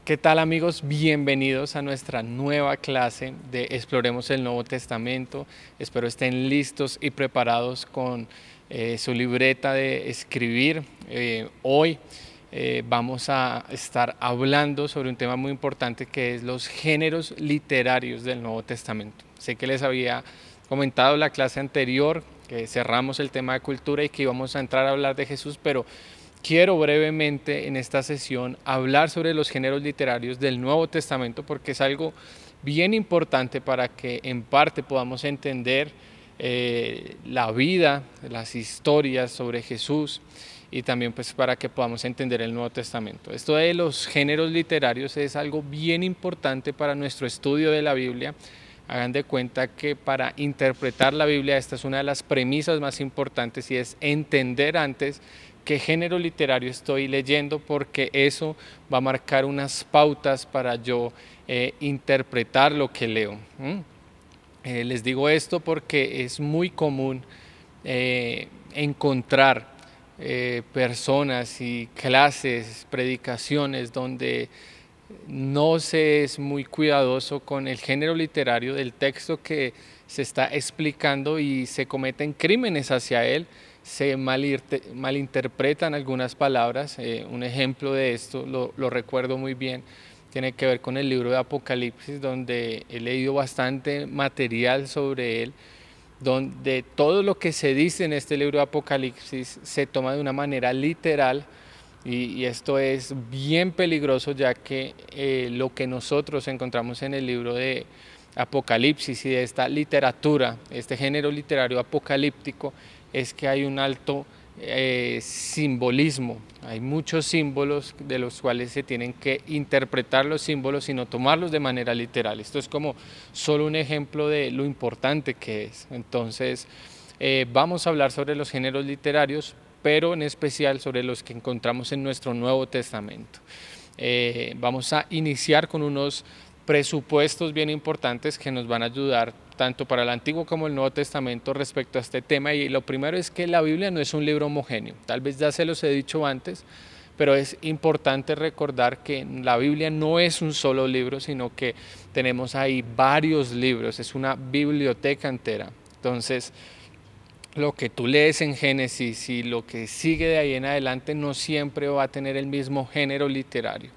¿Qué tal amigos? Bienvenidos a nuestra nueva clase de Exploremos el Nuevo Testamento. Espero estén listos y preparados con su libreta de escribir. Hoy vamos a estar hablando sobre un tema muy importante que es los géneros literarios del Nuevo Testamento. Sé que les había comentado en la clase anterior que cerramos el tema de cultura y que íbamos a entrar a hablar de Jesús, pero quiero brevemente en esta sesión hablar sobre los géneros literarios del Nuevo Testamento porque es algo bien importante para que en parte podamos entender la vida, las historias sobre Jesús y también pues para que podamos entender el Nuevo Testamento. Esto de los géneros literarios es algo bien importante para nuestro estudio de la Biblia. Hagan de cuenta que para interpretar la Biblia esta es una de las premisas más importantes y es entender antes qué género literario estoy leyendo, porque eso va a marcar unas pautas para yo interpretar lo que leo. Les digo esto porque es muy común encontrar personas y clases, predicaciones donde no se es muy cuidadoso con el género literario del texto que se está explicando y se cometen crímenes hacia él, se malinterpretan algunas palabras. Un ejemplo de esto, lo recuerdo muy bien, tiene que ver con el libro de Apocalipsis, donde he leído bastante material sobre él, donde todo lo que se dice en este libro de Apocalipsis se toma de una manera literal. Y esto es bien peligroso, ya que lo que nosotros encontramos en el libro de Apocalipsis y de esta literatura, este género literario apocalíptico, es que hay un alto simbolismo. Hay muchos símbolos de los cuales se tienen que interpretar los símbolos y no tomarlos de manera literal. Esto es como solo un ejemplo de lo importante que es. Entonces, vamos a hablar sobre los géneros literarios, pero en especial sobre los que encontramos en nuestro Nuevo Testamento. Vamos a iniciar con unos presupuestos bien importantes que nos van a ayudar tanto para el Antiguo como el Nuevo Testamento respecto a este tema. Y lo primero es que la Biblia no es un libro homogéneo. Tal vez ya se los he dicho antes, pero es importante recordar que la Biblia no es un solo libro, sino que tenemos ahí varios libros, es una biblioteca entera. Entonces, lo que tú lees en Génesis y lo que sigue de ahí en adelante no siempre va a tener el mismo género literario,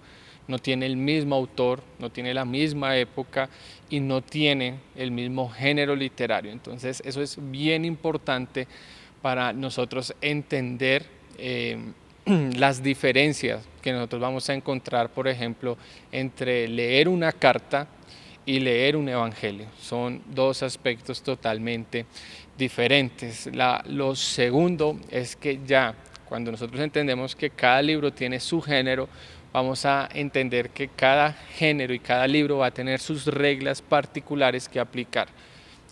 no tiene el mismo autor, no tiene la misma época y no tiene el mismo género literario. Entonces eso es bien importante para nosotros entender las diferencias que nosotros vamos a encontrar, por ejemplo, entre leer una carta y leer un evangelio. Son dos aspectos totalmente diferentes. Lo segundo es que ya cuando nosotros entendemos que cada libro tiene su género, vamos a entender que cada género y cada libro va a tener sus reglas particulares que aplicar.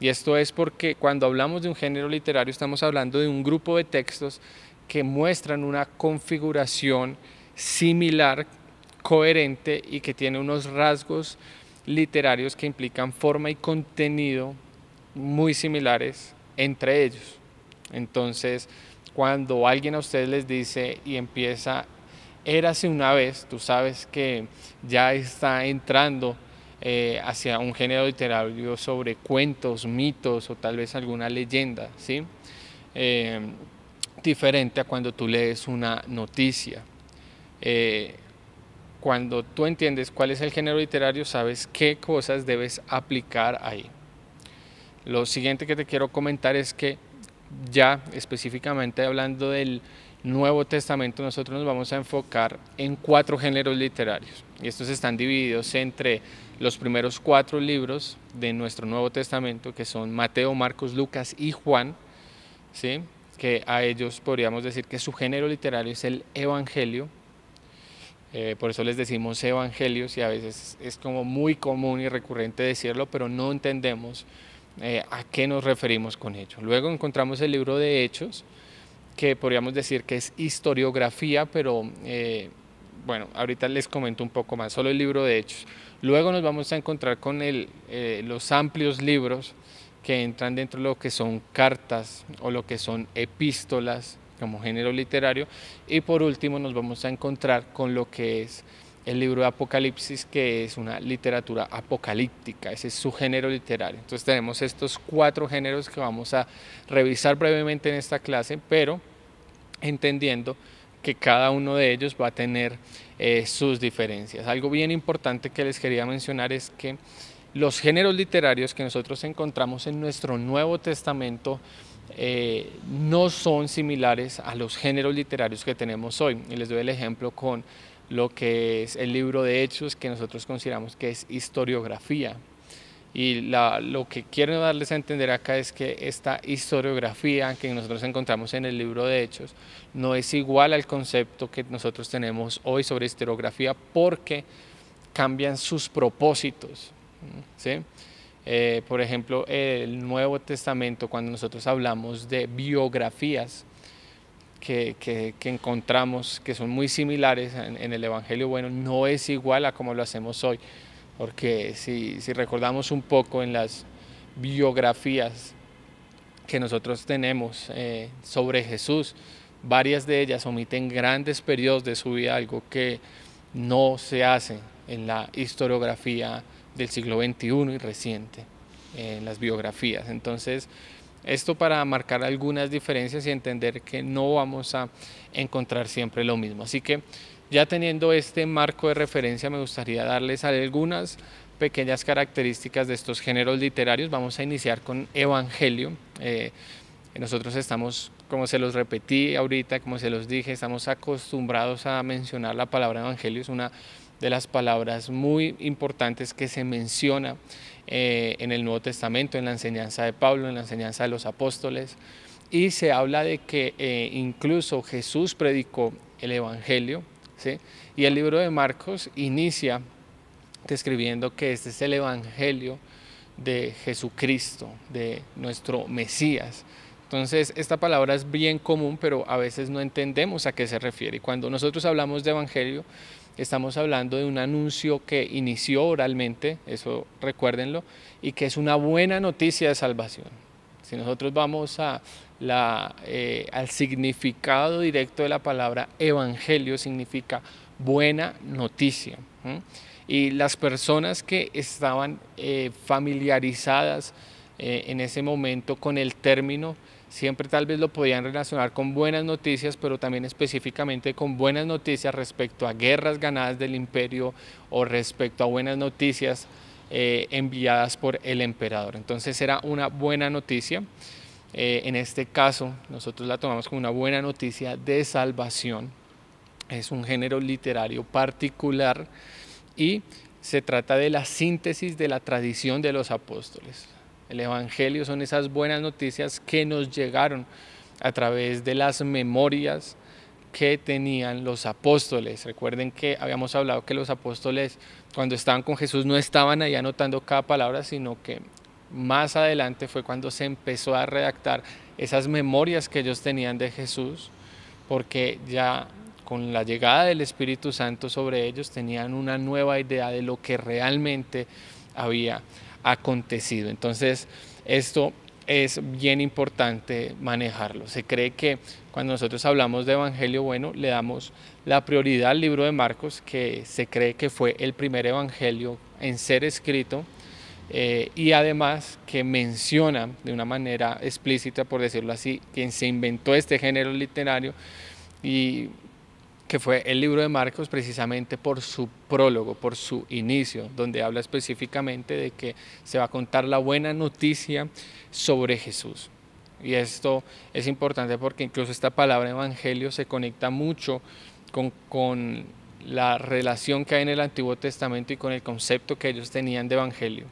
Y esto es porque cuando hablamos de un género literario estamos hablando de un grupo de textos que muestran una configuración similar, coherente y que tiene unos rasgos literarios que implican forma y contenido muy similares entre ellos. Entonces, cuando alguien a ustedes les dice y empieza, érase una vez, tú sabes que ya está entrando hacia un género literario sobre cuentos, mitos o tal vez alguna leyenda, ¿sí? Diferente a cuando tú lees una noticia. Cuando tú entiendes cuál es el género literario, sabes qué cosas debes aplicar ahí. Lo siguiente que te quiero comentar es que ya específicamente hablando del Nuevo Testamento, nosotros nos vamos a enfocar en 4 géneros literarios. Y estos están divididos entre los primeros 4 libros de nuestro Nuevo Testamento, que son Mateo, Marcos, Lucas y Juan, ¿sí? Que a ellos podríamos decir que su género literario es el Evangelio. Por eso les decimos evangelios y a veces es como muy común y recurrente decirlo, pero no entendemos a qué nos referimos con ello. Luego encontramos el libro de Hechos, que podríamos decir que es historiografía, pero bueno, ahorita les comento un poco más, solo el libro de Hechos. Luego nos vamos a encontrar con los amplios libros que entran dentro de lo que son cartas o lo que son epístolas como género literario, y por último nos vamos a encontrar con lo que es el libro de Apocalipsis, que es una literatura apocalíptica, ese es su género literario. Entonces tenemos estos 4 géneros que vamos a revisar brevemente en esta clase, pero entendiendo que cada uno de ellos va a tener sus diferencias. Algo bien importante que les quería mencionar es que los géneros literarios que nosotros encontramos en nuestro Nuevo Testamento no son similares a los géneros literarios que tenemos hoy. Y les doy el ejemplo con lo que es el libro de Hechos, que nosotros consideramos que es historiografía. Y lo que quiero darles a entender acá es que esta historiografía que nosotros encontramos en el libro de Hechos no es igual al concepto que nosotros tenemos hoy sobre historiografía, porque cambian sus propósitos, ¿sí? Por ejemplo, el Nuevo Testamento, cuando nosotros hablamos de biografías que encontramos que son muy similares en el Evangelio, bueno, no es igual a como lo hacemos hoy, porque si recordamos un poco en las biografías que nosotros tenemos sobre Jesús, varias de ellas omiten grandes periodos de su vida, algo que no se hace en la historiografía del siglo XXI y reciente, en las biografías. Entonces, esto para marcar algunas diferencias y entender que no vamos a encontrar siempre lo mismo. Así que ya teniendo este marco de referencia, me gustaría darles algunas pequeñas características de estos géneros literarios. Vamos a iniciar con evangelio. Nosotros estamos, como se los repetí ahorita, como se los dije, estamos acostumbrados a mencionar la palabra evangelio. Es una de las palabras muy importantes que se menciona en el Nuevo Testamento, en la enseñanza de Pablo, en la enseñanza de los apóstoles, y se habla de que incluso Jesús predicó el evangelio, ¿sí? Y el libro de Marcos inicia describiendo que este es el evangelio de Jesucristo, de nuestro Mesías. Entonces, esta palabra es bien común, pero a veces no entendemos a qué se refiere. Y cuando nosotros hablamos de evangelio, estamos hablando de un anuncio que inició oralmente, eso recuérdenlo, y que es una buena noticia de salvación. Si nosotros vamos al significado directo de la palabra evangelio, significa buena noticia. Y las personas que estaban familiarizadas en ese momento con el término, siempre tal vez lo podían relacionar con buenas noticias, pero también específicamente con buenas noticias respecto a guerras ganadas del imperio o respecto a buenas noticias enviadas por el emperador. Entonces era una buena noticia. En este caso nosotros la tomamos como una buena noticia de salvación. Es un género literario particular y se trata de la síntesis de la tradición de los apóstoles. El evangelio son esas buenas noticias que nos llegaron a través de las memorias que tenían los apóstoles. Recuerden que habíamos hablado que los apóstoles, cuando estaban con Jesús, no estaban ahí anotando cada palabra, sino que más adelante fue cuando se empezó a redactar esas memorias que ellos tenían de Jesús, porque ya con la llegada del Espíritu Santo sobre ellos tenían una nueva idea de lo que realmente había acontecido. Entonces, esto es bien importante manejarlo. Se cree que cuando nosotros hablamos de evangelio, bueno, le damos la prioridad al libro de Marcos, que se cree que fue el primer evangelio en ser escrito, y además que menciona de una manera explícita, por decirlo así, quien se inventó este género literario, y que fue el libro de Marcos, precisamente por su prólogo, por su inicio, donde habla específicamente de que se va a contar la buena noticia sobre Jesús. Y esto es importante porque incluso esta palabra evangelio se conecta mucho con la relación que hay en el Antiguo Testamento y con el concepto que ellos tenían de evangelio.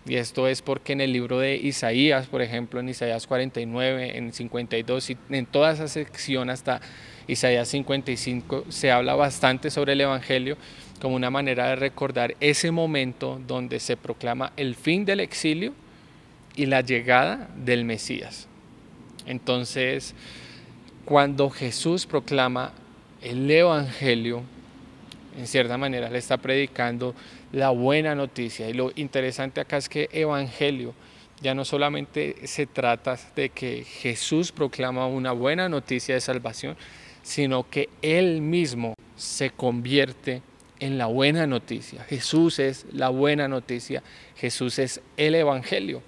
Y esto es porque en el libro de Isaías, por ejemplo, en Isaías 49, en 52, y en toda esa sección hasta Isaías 55, se habla bastante sobre el evangelio como una manera de recordar ese momento donde se proclama el fin del exilio y la llegada del Mesías. Entonces, cuando Jesús proclama el evangelio, en cierta manera le está predicando la buena noticia. Y lo interesante acá es que evangelio ya no solamente se trata de que Jesús proclama una buena noticia de salvación, sino que Él mismo se convierte en la buena noticia. Jesús es la buena noticia, Jesús es el Evangelio.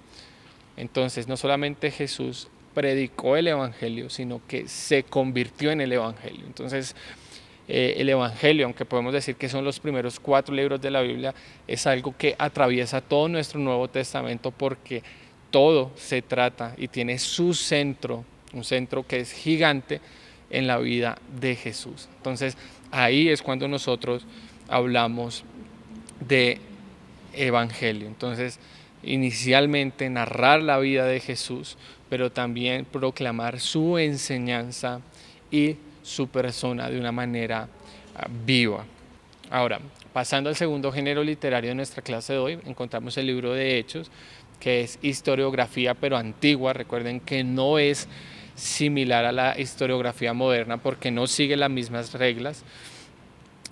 Entonces no solamente Jesús predicó el Evangelio, sino que se convirtió en el Evangelio. Entonces el Evangelio, aunque podemos decir que son los primeros 4 libros de la Biblia, es algo que atraviesa todo nuestro Nuevo Testamento, porque todo se trata y tiene su centro, un centro que es gigante en la vida de Jesús. Entonces ahí es cuando nosotros hablamos de Evangelio. Entonces inicialmente narrar la vida de Jesús, pero también proclamar su enseñanza y su persona de una manera viva. Ahora, pasando al segundo género literario de nuestra clase de hoy, encontramos el libro de Hechos, que es historiografía pero antigua. Recuerden que no es similar a la historiografía moderna porque no sigue las mismas reglas.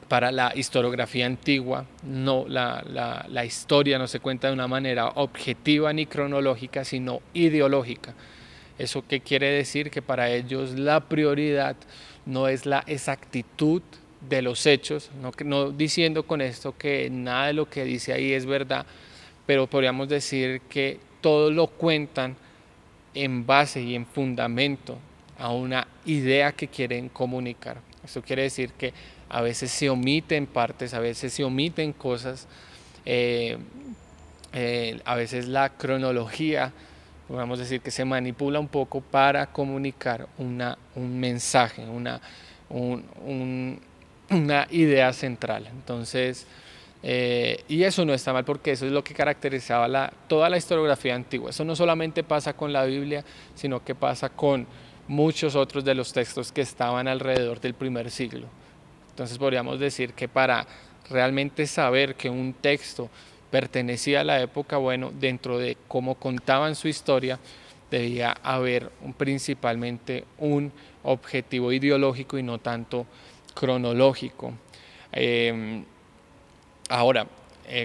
Para la historiografía antigua, la historia no se cuenta de una manera objetiva ni cronológica, sino ideológica. ¿Eso qué quiere decir? Que para ellos la prioridad no es la exactitud de los hechos, no diciendo con esto que nada de lo que dice ahí es verdad, pero podríamos decir que todo lo cuentan en base y en fundamento a una idea que quieren comunicar. Esto quiere decir que a veces se omiten partes, a veces se omiten cosas, a veces la cronología, podemos decir que se manipula un poco para comunicar un mensaje, una idea central. Entonces, y eso no está mal, porque eso es lo que caracterizaba toda la historiografía antigua. Eso no solamente pasa con la Biblia, sino que pasa con muchos otros de los textos que estaban alrededor del primer siglo. Entonces podríamos decir que para realmente saber que un texto pertenecía a la época, bueno, dentro de cómo contaban su historia, debía haber principalmente un objetivo ideológico y no tanto cronológico. Ahora,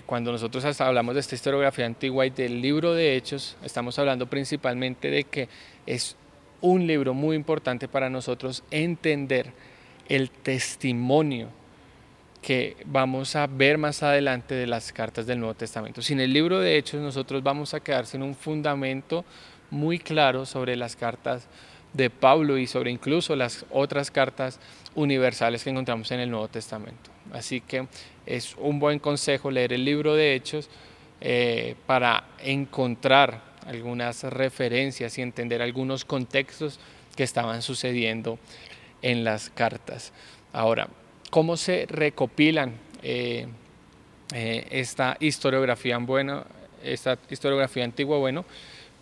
cuando nosotros hablamos de esta historiografía antigua y del libro de Hechos, estamos hablando principalmente de que es un libro muy importante para nosotros entender el testimonio que vamos a ver más adelante de las cartas del Nuevo Testamento. Sin el libro de Hechos nosotros vamos a quedar sin un fundamento muy claro sobre las cartas de Pablo y sobre incluso las otras cartas universales que encontramos en el Nuevo Testamento. Así que es un buen consejo leer el libro de Hechos para encontrar algunas referencias y entender algunos contextos que estaban sucediendo en las cartas. Ahora, ¿cómo se recopilan esta historiografía antigua? Bueno,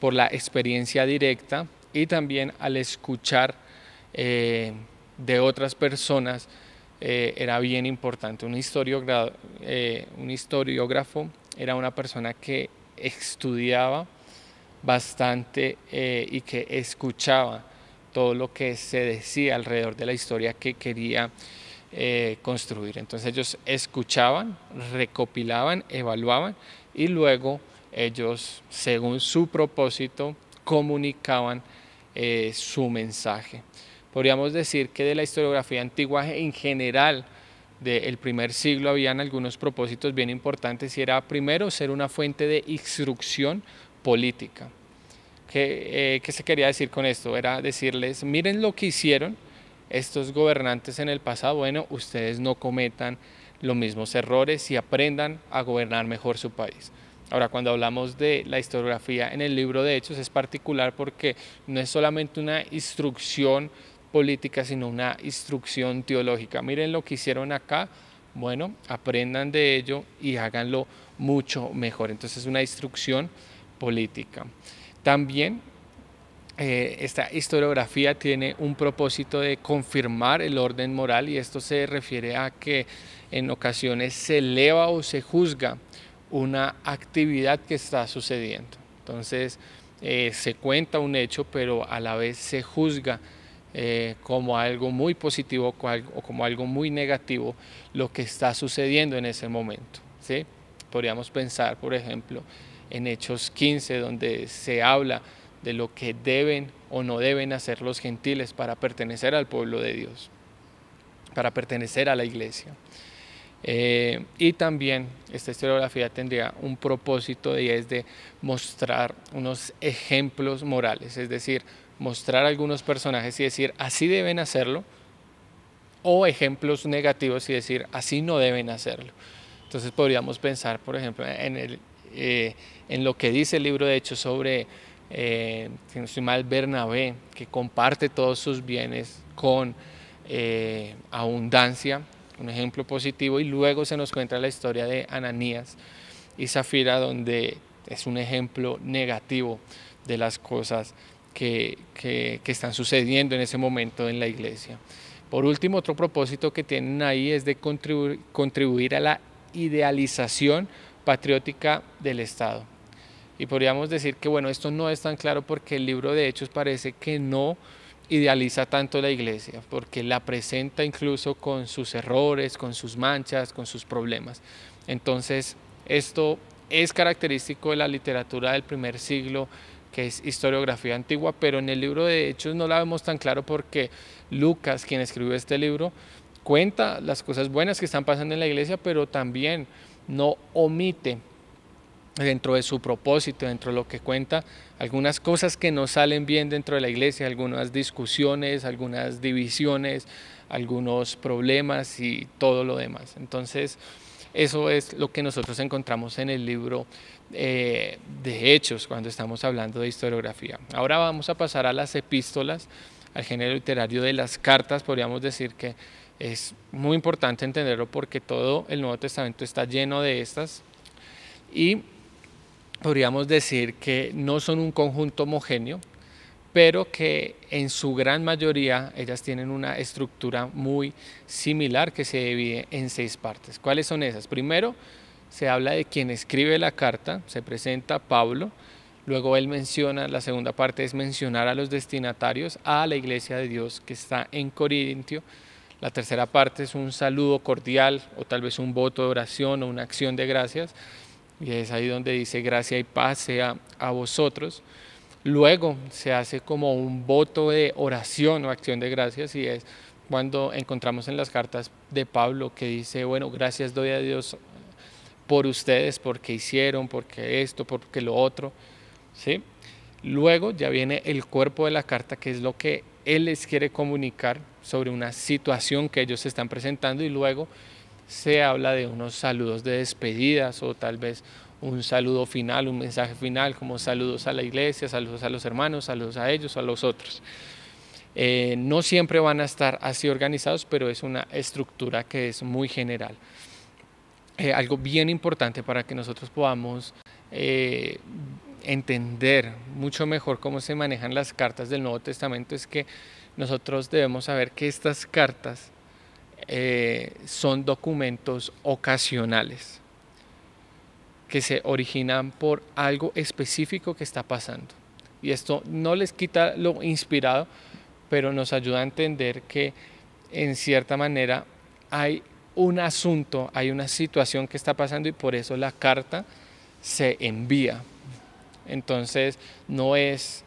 por la experiencia directa y también al escuchar de otras personas. Era bien importante. Un historiógrafo era una persona que estudiaba bastante y que escuchaba todo lo que se decía alrededor de la historia que quería construir. Entonces ellos escuchaban, recopilaban, evaluaban y luego ellos, según su propósito, comunicaban su mensaje. Podríamos decir que de la historiografía antigua en general del primer siglo habían algunos propósitos bien importantes, y era primero ser una fuente de instrucción política. ¿Qué se quería decir con esto? Era decirles, miren lo que hicieron estos gobernantes en el pasado, bueno, ustedes no cometan los mismos errores y aprendan a gobernar mejor su país. Ahora, cuando hablamos de la historiografía en el libro de Hechos es particular porque no es solamente una instrucción política, sino una instrucción teológica. Miren lo que hicieron acá, bueno, aprendan de ello y háganlo mucho mejor. Entonces es una instrucción política. También esta historiografía tiene un propósito de confirmar el orden moral, y esto se refiere a que en ocasiones se eleva o se juzga una actividad que está sucediendo. Entonces se cuenta un hecho, pero a la vez se juzga como algo muy positivo o como algo muy negativo lo que está sucediendo en ese momento, ¿sí? Podríamos pensar, por ejemplo, en Hechos 15, donde se habla de lo que deben o no deben hacer los gentiles para pertenecer al pueblo de Dios, para pertenecer a la iglesia. Y también esta historiografía tendría un propósito y es de mostrar unos ejemplos morales, es decir, mostrar algunos personajes y decir así deben hacerlo, o ejemplos negativos y decir así no deben hacerlo. Entonces podríamos pensar, por ejemplo, en lo que dice el libro de Hechos sobre, si no estoy mal, Bernabé, que comparte todos sus bienes con abundancia, un ejemplo positivo, y luego se nos cuenta la historia de Ananías y Zafira, donde es un ejemplo negativo de las cosas que están sucediendo en ese momento en la iglesia. Por último, otro propósito que tienen ahí es de contribuir a la idealización patriótica del Estado. Y podríamos decir que bueno, esto no es tan claro porque el libro de Hechos parece que no idealiza tanto la iglesia, porque la presenta incluso con sus errores, con sus manchas, con sus problemas. Entonces, esto es característico de la literatura del primer siglo, que es historiografía antigua, pero en el libro de Hechos no la vemos tan claro porque Lucas, quien escribió este libro, cuenta las cosas buenas que están pasando en la iglesia, pero también no omite dentro de su propósito, dentro de lo que cuenta, algunas cosas que no salen bien dentro de la iglesia, algunas discusiones, algunas divisiones, algunos problemas y todo lo demás. Entonces, eso es lo que nosotros encontramos en el libro de Hechos cuando estamos hablando de historiografía. Ahora vamos a pasar a las epístolas, al género literario de las cartas. Podríamos decir que es muy importante entenderlo porque todo el Nuevo Testamento está lleno de estas, y podríamos decir que no son un conjunto homogéneo, pero que en su gran mayoría ellas tienen una estructura muy similar que se divide en 6 partes. ¿Cuáles son esas? Primero, se habla de quien escribe la carta, se presenta Pablo, luego él menciona, la segunda parte es mencionar a los destinatarios, a la iglesia de Dios que está en Corintio. La tercera parte es un saludo cordial o tal vez un voto de oración o una acción de gracias, y es ahí donde dice gracia y paz sea a vosotros. Luego se hace como un voto de oración o acción de gracias, y es cuando encontramos en las cartas de Pablo que dice, bueno, gracias doy a Dios por ustedes, porque hicieron, porque esto, porque lo otro, ¿sí? Luego ya viene el cuerpo de la carta, que es lo que él les quiere comunicar sobre una situación que ellos están presentando, y luego se habla de unos saludos de despedidas o tal vez un saludo final, un mensaje final, como saludos a la iglesia, saludos a los hermanos, saludos a ellos, a los otros. No siempre van a estar así organizados, pero es una estructura que es muy general. Algo bien importante para que nosotros podamos entender mucho mejor cómo se manejan las cartas del Nuevo Testamento es que nosotros debemos saber que estas cartas son documentos ocasionales que se originan por algo específico que está pasando, y esto no les quita lo inspirado, pero nos ayuda a entender que en cierta manera hay un asunto, hay una situación que está pasando, y por eso la carta se envía. Entonces no es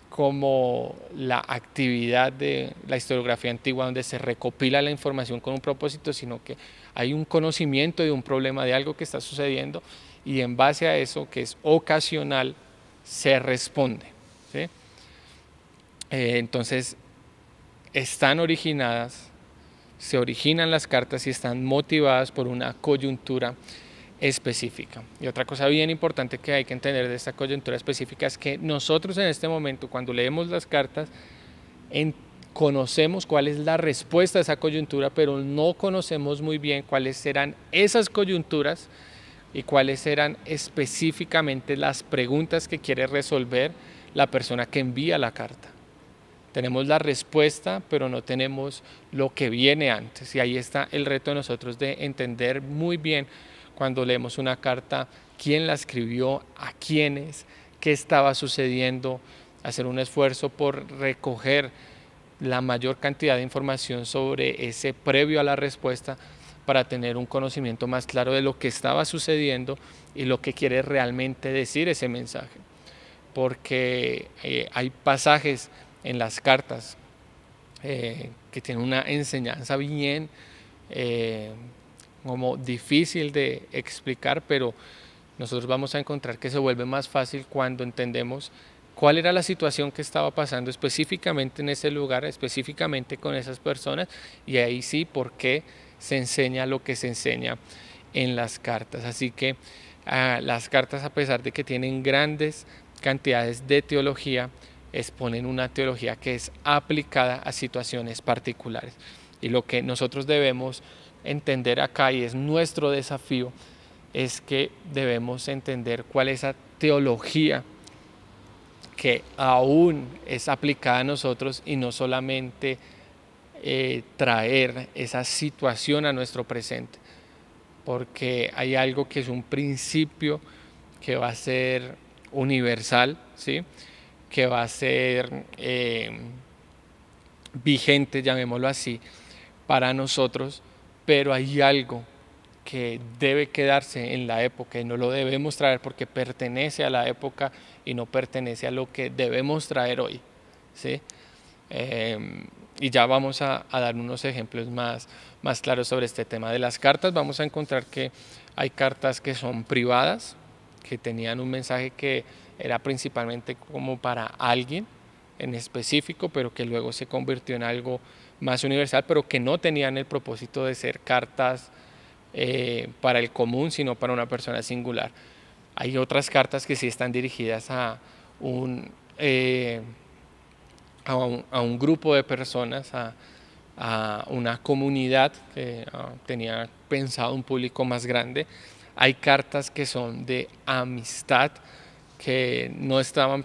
como la actividad de la historiografía antigua donde se recopila la información con un propósito, sino que hay un conocimiento de un problema, de algo que está sucediendo, y en base a eso, que es ocasional, se responde, ¿sí? Entonces están originadas, se originan las cartas y están motivadas por una coyuntura específica. Y otra cosa bien importante que hay que entender de esta coyuntura específica es que nosotros en este momento, cuando leemos las cartas, conocemos cuál es la respuesta a esa coyuntura, pero no conocemos muy bien cuáles serán esas coyunturas y cuáles serán específicamente las preguntas que quiere resolver la persona que envía la carta. Tenemos la respuesta, pero no tenemos lo que viene antes, y ahí está el reto de nosotros de entender muy bien cuando leemos una carta, quién la escribió, a quiénes, qué estaba sucediendo, hacer un esfuerzo por recoger la mayor cantidad de información sobre ese previo a la respuesta para tener un conocimiento más claro de lo que estaba sucediendo y lo que quiere realmente decir ese mensaje. Porque hay pasajes en las cartas que tienen una enseñanza bien como difícil de explicar, pero nosotros vamos a encontrar que se vuelve más fácil cuando entendemos cuál era la situación que estaba pasando específicamente en ese lugar, específicamente con esas personas, y ahí sí, por qué se enseña lo que se enseña en las cartas. Así que las cartas, a pesar de que tienen grandes cantidades de teología, exponen una teología que es aplicada a situaciones particulares. Y lo que nosotros debemos entender acá, y es nuestro desafío, es que debemos entender cuál es esa teología que aún es aplicada a nosotros y no solamente traer esa situación a nuestro presente, porque hay algo que es un principio que va a ser universal, ¿sí? Que va a ser vigente, llamémoslo así, para nosotros, pero hay algo que debe quedarse en la época y no lo debemos traer porque pertenece a la época y no pertenece a lo que debemos traer hoy, ¿sí? Y ya vamos a dar unos ejemplos más claros sobre este tema de las cartas. Vamos a encontrar que hay cartas que son privadas, que tenían un mensaje que era principalmente como para alguien en específico, pero que luego se convirtió en algo más universal, pero que no tenían el propósito de ser cartas para el común, sino para una persona singular. Hay otras cartas que sí están dirigidas a un grupo de personas, a una comunidad que tenía pensado un público más grande. Hay cartas que son de amistad, que no estaban,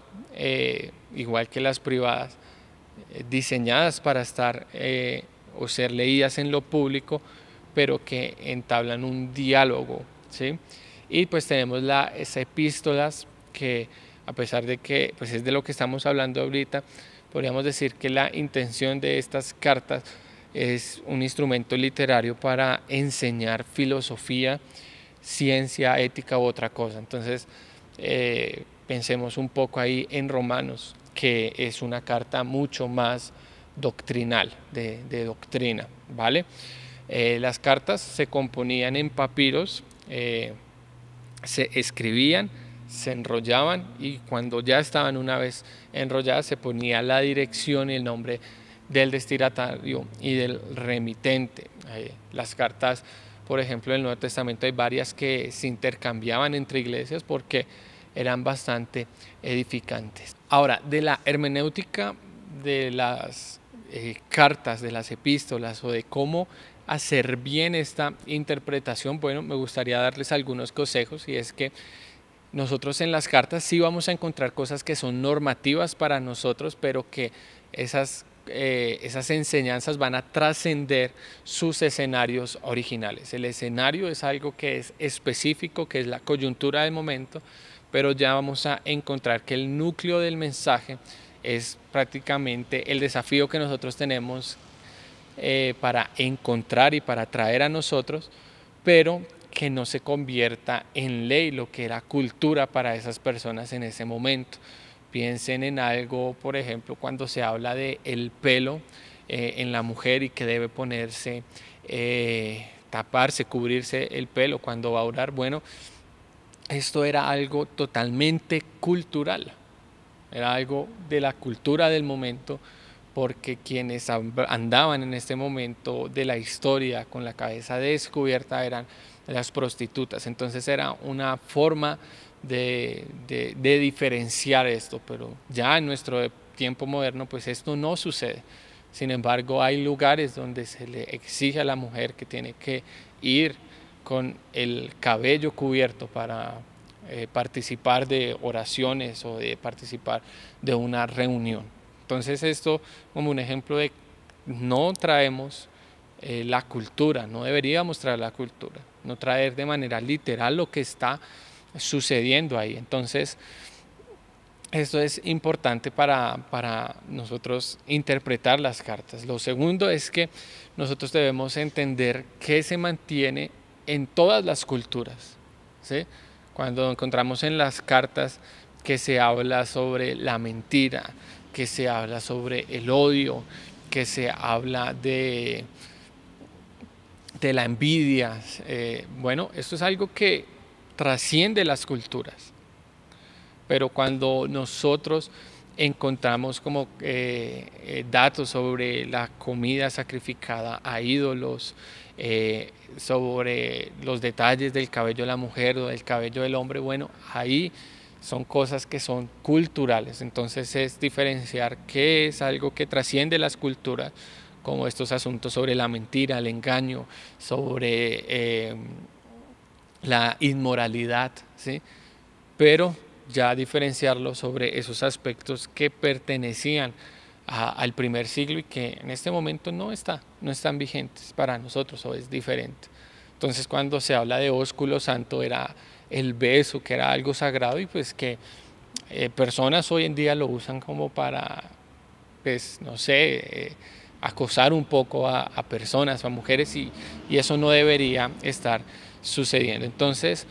igual que las privadas, diseñadas para estar o ser leídas en lo público, pero que entablan un diálogo, ¿sí? Y pues tenemos las epístolas, que a pesar de que pues es de lo que estamos hablando ahorita, podríamos decir que la intención de estas cartas es un instrumento literario para enseñar filosofía, ciencia, ética u otra cosa. Entonces, pensemos un poco ahí en Romanos, que es una carta mucho más doctrinal, de doctrina, ¿vale? Las cartas se componían en papiros, se escribían, se enrollaban y cuando ya estaban una vez enrolladas se ponía la dirección y el nombre del destinatario y del remitente. Las cartas, por ejemplo, en el Nuevo Testamento hay varias que se intercambiaban entre iglesias porque eran bastante edificantes. Ahora, de la hermenéutica de las cartas, de las epístolas o de cómo hacer bien esta interpretación, bueno, me gustaría darles algunos consejos, y es que nosotros en las cartas sí vamos a encontrar cosas que son normativas para nosotros, pero que esas enseñanzas van a trascender sus escenarios originales. El escenario es algo que es específico, que es la coyuntura del momento, pero ya vamos a encontrar que el núcleo del mensaje es prácticamente el desafío que nosotros tenemos para encontrar y para traer a nosotros, pero que no se convierta en ley lo que era cultura para esas personas en ese momento. Piensen en algo, por ejemplo, cuando se habla de el pelo en la mujer y que debe ponerse, taparse, cubrirse el pelo cuando va a orar. Bueno, esto era algo totalmente cultural, era algo de la cultura del momento, porque quienes andaban en este momento de la historia con la cabeza descubierta eran las prostitutas. Entonces era una forma de diferenciar esto, pero ya en nuestro tiempo moderno pues esto no sucede. Sin embargo, hay lugares donde se le exige a la mujer que tiene que ir con el cabello cubierto para participar de oraciones o de participar de una reunión. Entonces esto como un ejemplo de no traemos la cultura, no deberíamos traer la cultura, no traer de manera literal lo que está sucediendo ahí. Entonces esto es importante para nosotros interpretar las cartas. Lo segundo es que nosotros debemos entender qué se mantiene en todas las culturas, ¿sí? Cuando encontramos en las cartas que se habla sobre la mentira, que se habla sobre el odio, que se habla de de la envidia. Bueno, esto es algo que trasciende las culturas, pero cuando nosotros encontramos como datos sobre la comida sacrificada a ídolos, sobre los detalles del cabello de la mujer o del cabello del hombre, bueno, ahí son cosas que son culturales. Entonces es diferenciar qué es algo que trasciende las culturas, como estos asuntos sobre la mentira, el engaño, sobre la inmoralidad, ¿sí? Pero ya diferenciarlo sobre esos aspectos que pertenecían al primer siglo y que en este momento no están vigentes para nosotros o es diferente. Entonces cuando se habla de ósculo santo era el beso, que era algo sagrado y pues que personas hoy en día lo usan como para, pues no sé, acosar un poco a personas o a mujeres y eso no debería estar sucediendo. Entonces,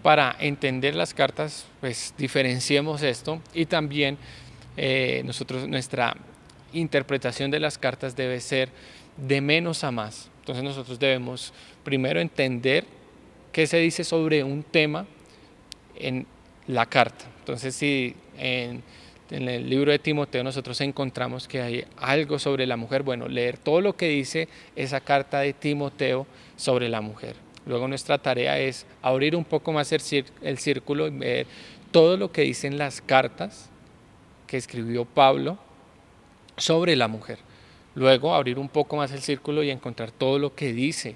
para entender las cartas, pues diferenciemos esto y también nuestra interpretación de las cartas debe ser de menos a más. Entonces nosotros debemos primero entender qué se dice sobre un tema en la carta. Entonces si en el libro de Timoteo nosotros encontramos que hay algo sobre la mujer, bueno, leer todo lo que dice esa carta de Timoteo sobre la mujer. Luego nuestra tarea es abrir un poco más el círculo y ver todo lo que dicen las cartas que escribió Pablo sobre la mujer. Luego abrir un poco más el círculo y encontrar todo lo que dice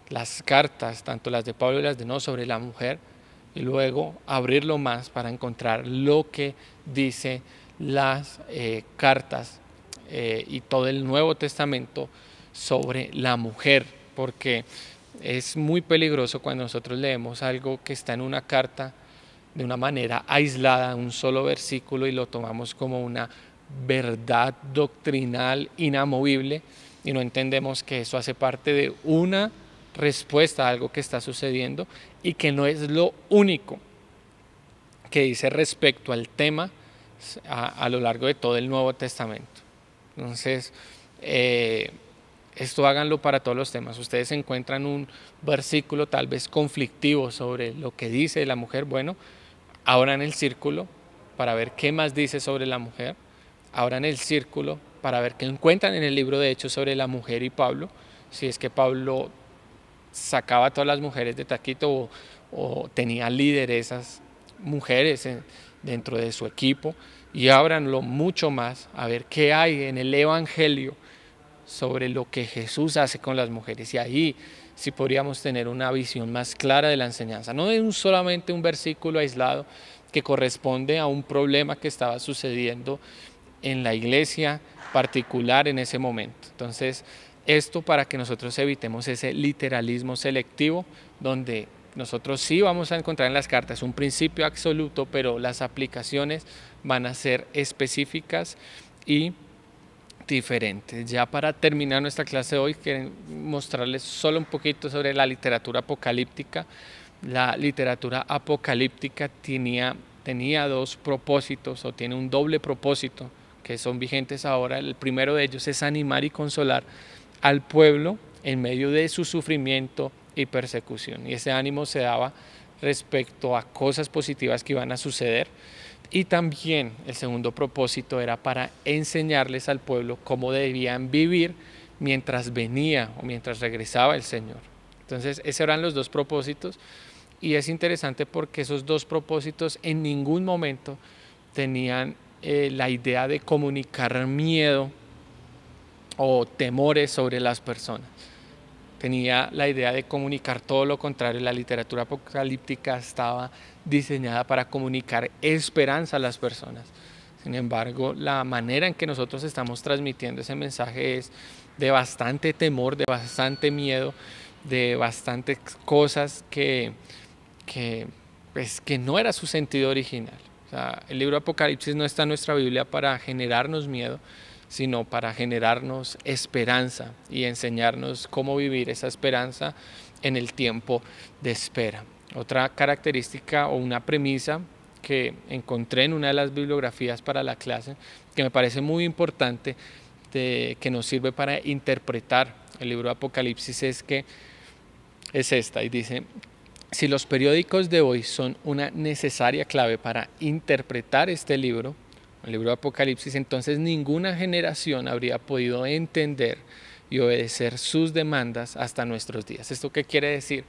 las cartas, tanto las de Pablo y las de no, sobre la mujer. Y luego abrirlo más para encontrar lo que dice las cartas y todo el Nuevo Testamento sobre la mujer, porque es muy peligroso cuando nosotros leemos algo que está en una carta de una manera aislada, un solo versículo, y lo tomamos como una verdad doctrinal inamovible y no entendemos que eso hace parte de una respuesta a algo que está sucediendo y que no es lo único que dice respecto al tema a lo largo de todo el Nuevo Testamento. Entonces, esto háganlo para todos los temas. Ustedes encuentran un versículo tal vez conflictivo sobre lo que dice la mujer, bueno, abran el círculo para ver qué más dice sobre la mujer, abran el círculo para ver qué encuentran en el libro de Hechos sobre la mujer y Pablo, si es que Pablo sacaba a todas las mujeres de taquito o tenía lideresas mujeres dentro de su equipo, y ábranlo mucho más a ver qué hay en el Evangelio sobre lo que Jesús hace con las mujeres, y ahí sí podríamos tener una visión más clara de la enseñanza, no de solamente un versículo aislado que corresponde a un problema que estaba sucediendo en la iglesia particular en ese momento. Entonces, esto para que nosotros evitemos ese literalismo selectivo, donde nosotros sí vamos a encontrar en las cartas un principio absoluto, pero las aplicaciones van a ser específicas y diferentes. Ya para terminar nuestra clase de hoy, quiero mostrarles solo un poquito sobre la literatura apocalíptica. La literatura apocalíptica tenía dos propósitos, o tiene un doble propósito, que son vigentes ahora. El primero de ellos es animar y consolar al pueblo en medio de su sufrimiento y persecución. Y ese ánimo se daba respecto a cosas positivas que iban a suceder. Y también el segundo propósito era para enseñarles al pueblo cómo debían vivir mientras venía o mientras regresaba el Señor. Entonces, esos eran los dos propósitos. Y es interesante porque esos dos propósitos en ningún momento tenían la idea de comunicar miedo o temores sobre las personas. Tenía la idea de comunicar todo lo contrario. La literatura apocalíptica estaba diseñada para comunicar esperanza a las personas. Sin embargo, la manera en que nosotros estamos transmitiendo ese mensaje es de bastante temor, de bastante miedo, de bastantes cosas que no era su sentido original. O sea, el libro de Apocalipsis no está en nuestra Biblia para generarnos miedo, sino para generarnos esperanza y enseñarnos cómo vivir esa esperanza en el tiempo de espera. Otra característica o una premisa que encontré en una de las bibliografías para la clase, que me parece muy importante, que nos sirve para interpretar el libro de Apocalipsis, es que es esta y dice: si los periódicos de hoy son una necesaria clave para interpretar este libro, el libro de Apocalipsis, entonces ninguna generación habría podido entender y obedecer sus demandas hasta nuestros días. ¿Esto qué quiere decir?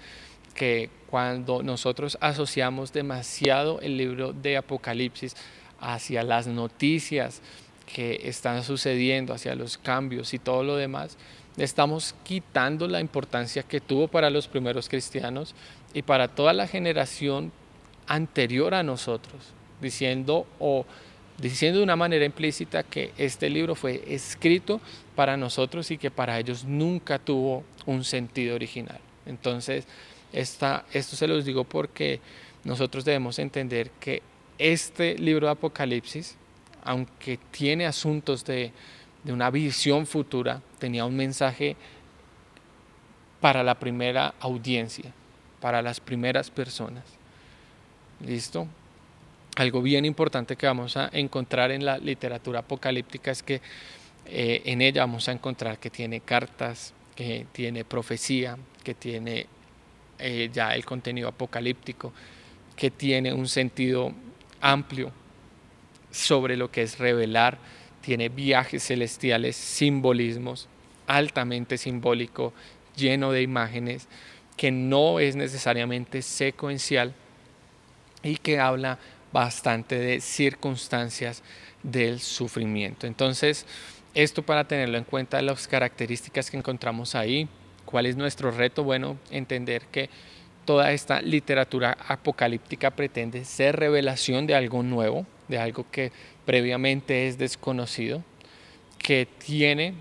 Que cuando nosotros asociamos demasiado el libro de Apocalipsis hacia las noticias que están sucediendo, hacia los cambios y todo lo demás, estamos quitando la importancia que tuvo para los primeros cristianos y para toda la generación anterior a nosotros, diciendo de una manera implícita que este libro fue escrito para nosotros y que para ellos nunca tuvo un sentido original. Entonces, esto se los digo porque nosotros debemos entender que este libro de Apocalipsis, aunque tiene asuntos de una visión futura, tenía un mensaje para la primera audiencia, para las primeras personas. ¿Listo? Algo bien importante que vamos a encontrar en la literatura apocalíptica es que en ella vamos a encontrar que tiene cartas, que tiene profecía, que tiene ya el contenido apocalíptico, que tiene un sentido amplio sobre lo que es revelar, tiene viajes celestiales, simbolismos, altamente simbólico, lleno de imágenes, que no es necesariamente secuencial y que habla bastante de circunstancias del sufrimiento. Entonces, esto para tenerlo en cuenta, las características que encontramos ahí. ¿Cuál es nuestro reto? Bueno, entender que toda esta literatura apocalíptica pretende ser revelación de algo nuevo, de algo que previamente es desconocido, que tiene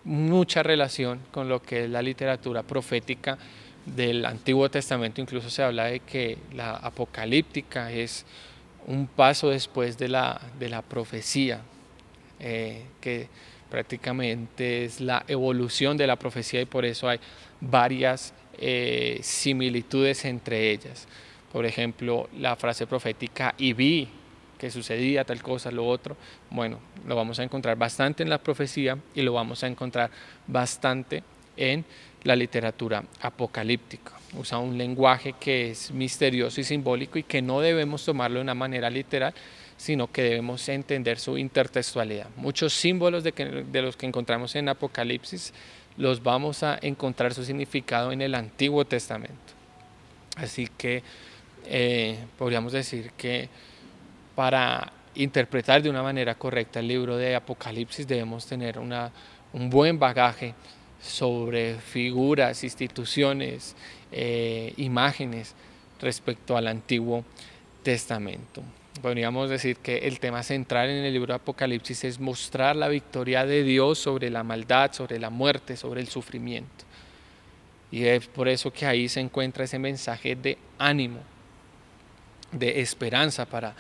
mucha relación con lo que es la literatura profética del Antiguo Testamento. Incluso se habla de que la apocalíptica es un paso después de la profecía, que prácticamente es la evolución de la profecía, y por eso hay varias similitudes entre ellas. Por ejemplo, la frase profética "y vi que sucedía tal cosa, lo otro", bueno, lo vamos a encontrar bastante en la profecía y lo vamos a encontrar bastante en la literatura apocalíptica. Usa un lenguaje que es misterioso y simbólico y que no debemos tomarlo de una manera literal, sino que debemos entender su intertextualidad. Muchos símbolos de los que encontramos en Apocalipsis los vamos a encontrar su significado en el Antiguo Testamento. Así que podríamos decir que para interpretar de una manera correcta el libro de Apocalipsis debemos tener un buen bagaje sobre figuras, instituciones, imágenes respecto al Antiguo Testamento. Podríamos decir que el tema central en el libro de Apocalipsis es mostrar la victoria de Dios sobre la maldad, sobre la muerte, sobre el sufrimiento. Y es por eso que ahí se encuentra ese mensaje de ánimo, de esperanza para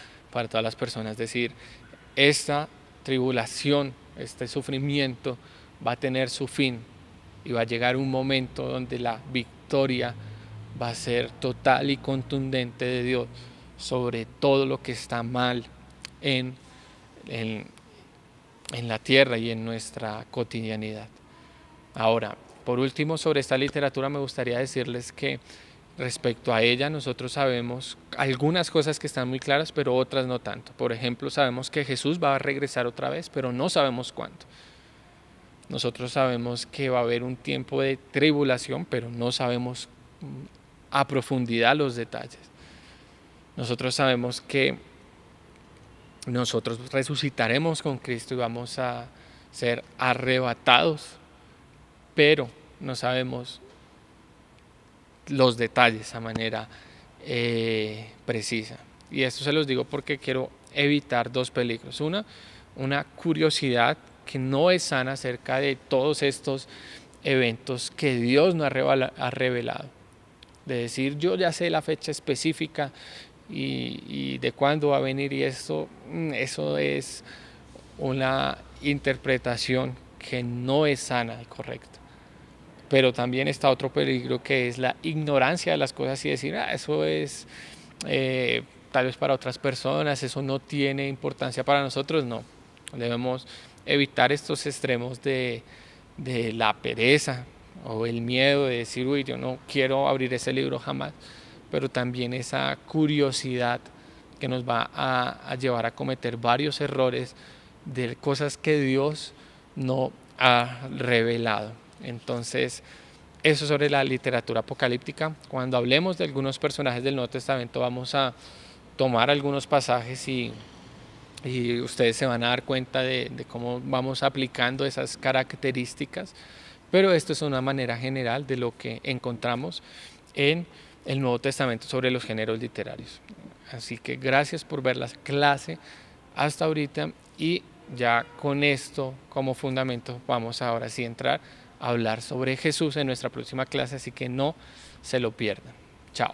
todas las personas. Es decir, esta tribulación, este sufrimiento va a tener su fin y va a llegar un momento donde la victoria va a ser total y contundente de Dios sobre todo lo que está mal en la tierra y en nuestra cotidianidad. Ahora, por último, sobre esta literatura me gustaría decirles que respecto a ella nosotros sabemos algunas cosas que están muy claras, pero otras no tanto. Por ejemplo, sabemos que Jesús va a regresar otra vez, pero no sabemos cuándo. Nosotros sabemos que va a haber un tiempo de tribulación, pero no sabemos a profundidad los detalles. Nosotros sabemos que nosotros resucitaremos con Cristo y vamos a ser arrebatados, pero no sabemos los detalles a manera precisa. Y esto se los digo porque quiero evitar dos peligros. Una curiosidad que no es sana acerca de todos estos eventos que Dios no ha revelado. De decir, yo ya sé la fecha específica y de cuándo va a venir, y eso es una interpretación que no es sana y correcta. Pero también está otro peligro, que es la ignorancia de las cosas y decir, eso es tal vez para otras personas, eso no tiene importancia para nosotros. No, debemos evitar estos extremos de la pereza o el miedo de decir, uy, yo no quiero abrir ese libro jamás, pero también esa curiosidad que nos va a llevar a cometer varios errores de cosas que Dios no ha revelado. Entonces, eso sobre la literatura apocalíptica. Cuando hablemos de algunos personajes del Nuevo Testamento, vamos a tomar algunos pasajes y ustedes se van a dar cuenta de cómo vamos aplicando esas características, pero esto es una manera general de lo que encontramos en el Nuevo Testamento sobre los géneros literarios. Así que gracias por ver la clase hasta ahorita, y ya con esto como fundamento vamos ahora sí a entrar a hablar sobre Jesús en nuestra próxima clase, así que no se lo pierdan. Chao.